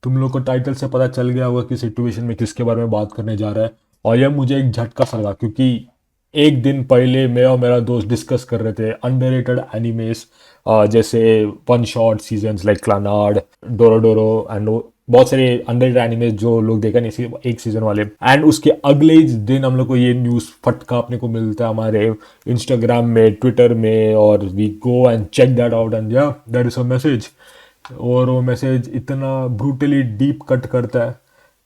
तुम लोग को टाइटल से पता चल गया होगा कि सिचुएशन में किसके बारे में बात करने जा रहा है। और यह मुझे एक झटका सा लगा क्योंकि एक दिन पहले मैं और मेरा दोस्त डिस्कस कर रहे थे अंडररेटेड एनिमेस, जैसे one shot seasons like Clannad, डोरोडोरो एंड बहुत सारे अंडररेटेड एनिमेस जो लोग देखा नहीं सिर्फ एक सीजन वाले। एंड उसके अगले ही दिन हम लोग को ये न्यूज़ फटका अपने को मिलता है हमारे इंस्टाग्राम में, ट्विटर में, और we go and check that out and yeah that is a message. और वो मैसेज इतना ब्रूटली डीप कट करता है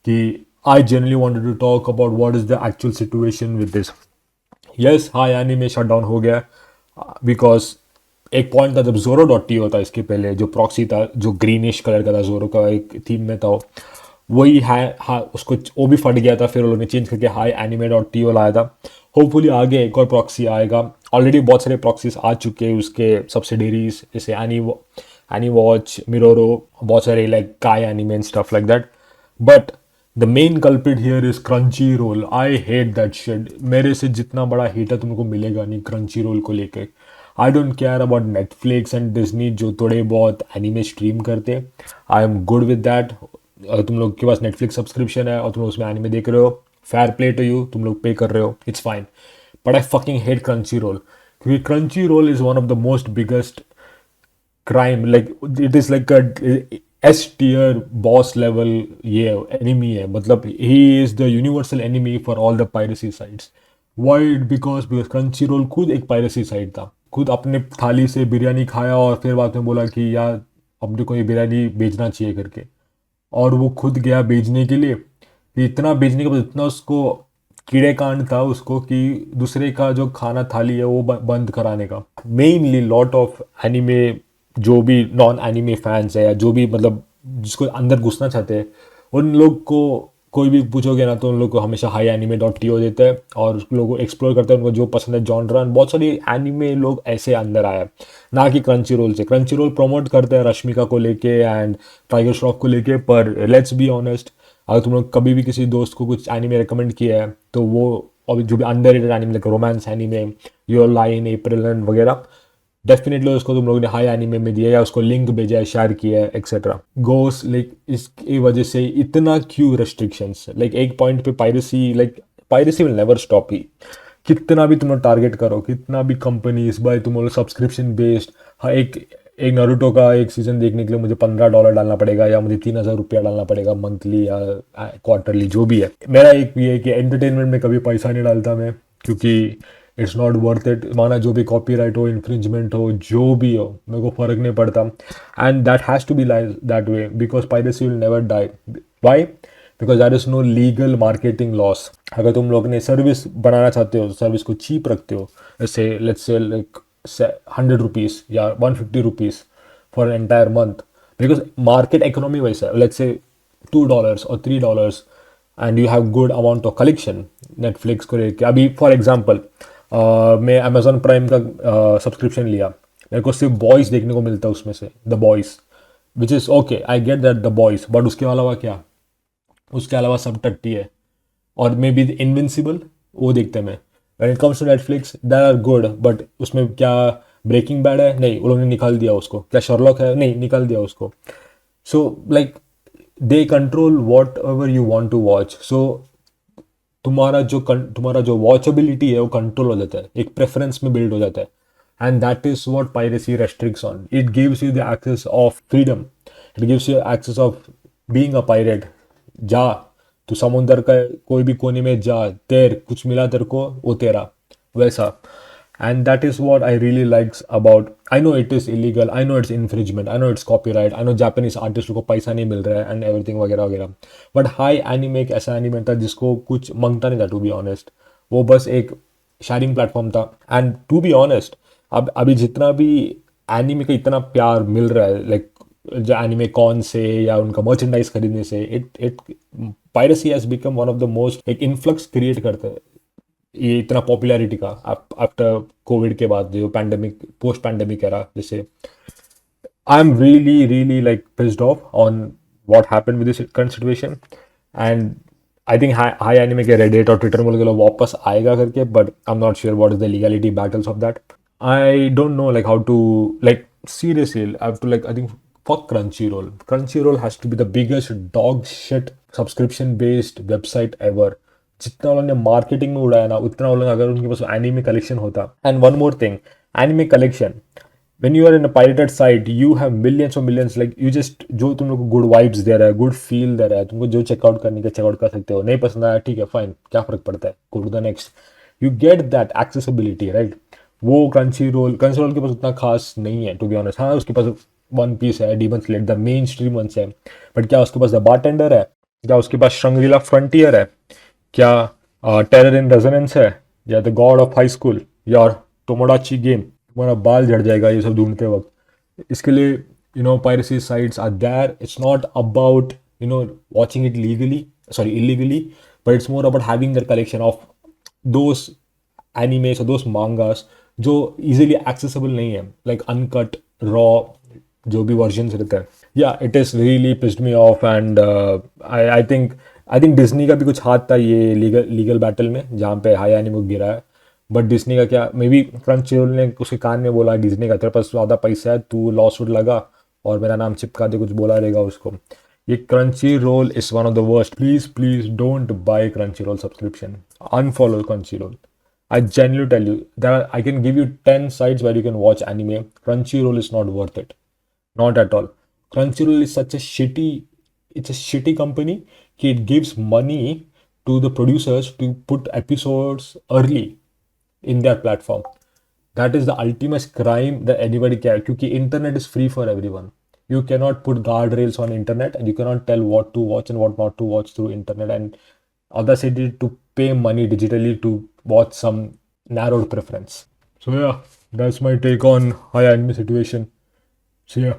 कि I generally wanted to talk about what is the actual situation with this. Yes, हाँ यानी में शट डाउन हो गया बिकॉज एक पॉइंट था जब जोरो डॉट टी होता इसके पहले जो प्रॉक्सी था, जो ग्रीनिश कलर का था, जोरो का एक थीम में था वही है। हाँ उसको वो भी फट गया था, फिर उन्होंने चेंज करके Hi Anime dot T O लाया था। होपफुली आगे एक और प्रॉक्सी आएगा। ऑलरेडी बहुत सारे प्रॉक्सीज आ चुके हैं उसके सब्सिडरीज, जैसे एनी वॉच, मिरोरो, बहुत सारे like kay anime and stuff like that. But the main culprit here is Crunchyroll. I hate that shit. मेरे से जितना बड़ा हेटर तुमको मिलेगा नहीं क्रंची रोल को लेके। I don't care about Netflix and Disney जो थोड़े बहुत एनिमे स्ट्रीम करते। I am good with that. तुम लोग के पास नेटफ्लिक्स सब्सक्रिप्शन है और तुम लोग उसमें एनिमे देख रहे हो, फेयर प्ले टू यू, तुम लोग पे कर रहे हो, it's fine. But I fucking hate Crunchyroll क्योंकि Crunchyroll is one of the most biggest crime. Like it is like S tier boss level ये एनिमी है। मतलब he is the universal enemy for all the piracy sites. Why? Because Crunchyroll खुद एक piracy site था, खुद अपने थाली से बिरयानी खाया और फिर बाद में बोला कि यार अपने को ये बिरयानी बेचना चाहिए करके। और वो खुद गया बेचने के लिए, कि इतना बेचने के बाद इतना उसको कीड़े कांड था उसको कि दूसरे का जो खाना थाली है वो बंद कराने का। मेनली लॉट ऑफ एनिमे जो भी नॉन एनिमे फैंस है या जो भी मतलब जिसको अंदर घुसना चाहते हैं, उन लोग को कोई भी पूछोगे ना तो उन लोग को हमेशा Hi Anime dot T O देते हैं और उस लोगों को एक्सप्लोर करते हैं, उनको जो पसंद है जॉनरा। बहुत सारी एनिमे लोग ऐसे अंदर आए हैं, ना कि क्रंची रोल से। क्रंची रोल प्रमोट करते हैं रश्मिका को लेके एंड टाइगर श्रॉफ को लेके, पर लेट्स बी ऑनेस्ट, अगर तुम लोग कभी भी किसी दोस्त को कुछ एनिमे रिकमेंड किया है तो वो और जो भी underrated anime like romance anime, your lie in, April वगैरह, डेफिनेटली उसको तुम लोगों ने हाई एनिमे में दिया या उसको लिंक भेजा है, शेयर किया है, एक्सेट्रा गोस। लाइक इसकी वजह से इतना क्यों रेस्ट्रिक्शंस? लाइक एक पॉइंट पे piracy, like piracy will never stop ही। कितना भी तुम लोग टारगेट करो, कितना भी कंपनीज बाय, तुम लोग सब्सक्रिप्शन बेस्ड। हाँ, एक नारुतो का एक सीजन देखने के लिए मुझे $15 डालना पड़ेगा या मुझे ₹3000 डालना पड़ेगा मंथली या क्वार्टरली, जो भी है। मेरा एक ये है कि एंटरटेनमेंट में कभी पैसा नहीं डालता मैं, क्योंकि इट्स नॉट वर्थ इट। माना जो भी कॉपीराइट हो, इन्फ्रिंजमेंट हो, जो भी हो, मेरे को फर्क नहीं पड़ता। And that has to be like that way because piracy will never die. Why? Because that is no legal marketing loss. अगर तुम लोग ने सर्विस बनाना चाहते हो, सर्विस को चीप रखते हो, जैसे लेट्स से लाइक ₹100 या ₹150 for an entire month, because market economy वैसा है। लेट्स से $2 और $3 and you have good amount of collection Netflix को लेके। अभी फॉर एग्जांपल मैं अमेजोन प्राइम का सब्सक्रिप्शन लिया, मेरे को सिर्फ बॉयज़ देखने को मिलता है उसमें से, the boys, which is okay, I get that the boys, but उसके अलावा क्या? उसके अलावा सब टट्टी है। और मे बी इनविंसिबल वो देखते हैं मैं। When it comes to Netflix they are good, but उसमें क्या ब्रेकिंग बैड है? नहीं, उन्होंने निकाल दिया उसको। क्या शर्लॉक है? नहीं, निकाल दिया उसको। So like they control whatever you want to watch. So तुम्हारा जो वॉचेबिलिटी है वो कंट्रोल हो जाता है, एक प्रेफरेंस में बिल्ड हो जाता है। And that is what piracy restricts on. It gives you the access of freedom, it gives you access of being a pirate. जा तू समुंदर का कोई भी कोने में जा, तैर, कुछ मिला तेरे को वो तेरा, वैसा। And that is what I really likes about, I know it is illegal, I know it's infringement, I know it's copyright, I know Japanese artist को पैसा नहीं मिल रहा है and everything वगैरह वगैरह, but हाई एनिमे एक ऐसा एनिमे था जिसको कुछ मांगता नहीं था, टू बी ऑनेस्ट। वो बस एक शेयरिंग प्लेटफॉर्म था। एंड टू बी ऑनेस्ट, अब अभी जितना भी एनिमे का इतना प्यार मिल रहा है, लाइक जो एनिमे कॉन से या उनका मर्चेंडाइज खरीदने से, it piracy has become one of the most, एक इन्फ्लक्स क्रिएट करते हैं ये इतना पॉपुलैरिटी का आफ्टर कोविड के बाद, जो पैंडेमिक, पोस्ट पैंडेमिक एरा, जैसे I am really really like pissed off on what happened with this current situation. And I think Hi Anime के रेडिट और ट्विटर में लोग वापस आएगा करके, but I am not sure what is the legality battles of that. I don't know like how to, like seriously I have to, like I think fuck Crunchyroll. Crunchyroll has to be the biggest dog shit subscription based website ever. जितना उन्होंने marketing में उड़ाया ना उतना उन्होंने अगर उनके पास anime collection होता. And one more thing, anime collection, when you are in a pirated site you have millions of millions, like you just जो तुम लोग को गुड वाइब्स दे रहा है, गुड फील दे रहा है, तुमको जो चेकआउट करने का चेकआउट कर सकते हो. नहीं पसंद आया ठीक है फाइन, क्या फर्क पड़ता है, go to the next. You get that accessibility right. वो क्रंची रोल के पास उतना खास नहीं है टू बी ऑनेस्ट. हाँ उसके पास वन पीस है, Demon Slayer the mainstream ones है, बट क्या उसके पास द बारटेंडर है, क्या उसके पास श्रृंगलीला फ्रंटियर है, क्या टेरर इन रेजोनेंस है, या the God of high school, या टोमोडाची गेम. तुम्हारा बाल झड़ जाएगा ये सब ढूंढते वक्त. इसके लिए piracy sites are there. It's not about watching it legally, sorry illegally, but it's more about having that collection of those animes और दोस मांगास जो इजीली एक्सेसिबल नहीं है, लाइक अनकट रॉ जो भी वर्जन रहता है. या it is really pissed me of. And I think Disney का भी कुछ हाथ था ये लीगल बैटल में जहाँ पे हाई एनिमे गिरा है. बट डिज्नी का क्या, मे बी क्रंचरोल ने उसके कान में बोला डिज्नी का तेरे पास ज़्यादा पैसा है, तू लॉ सूट लगा और मेरा नाम चिपका दे, कुछ बोला रहेगा उसको. ये Crunchyroll is one of the worst. Please don't buy Crunchyroll subscription. Unfollow Crunchyroll. I genuinely tell you that I can give you 10 sites where you can watch anime. Crunchyroll is not worth it. Not at all. Crunchyroll is it's a shitty company. It gives money to the producers to put episodes early in their platform. That is the ultimate crime that anybody can, क्योंकि internet is free for everyone. You cannot put guardrails on internet and you cannot tell what to watch and what not to watch through internet, and audacity to pay money digitally to watch some narrowed preference. So yeah, that's my take on high anime situation. See ya.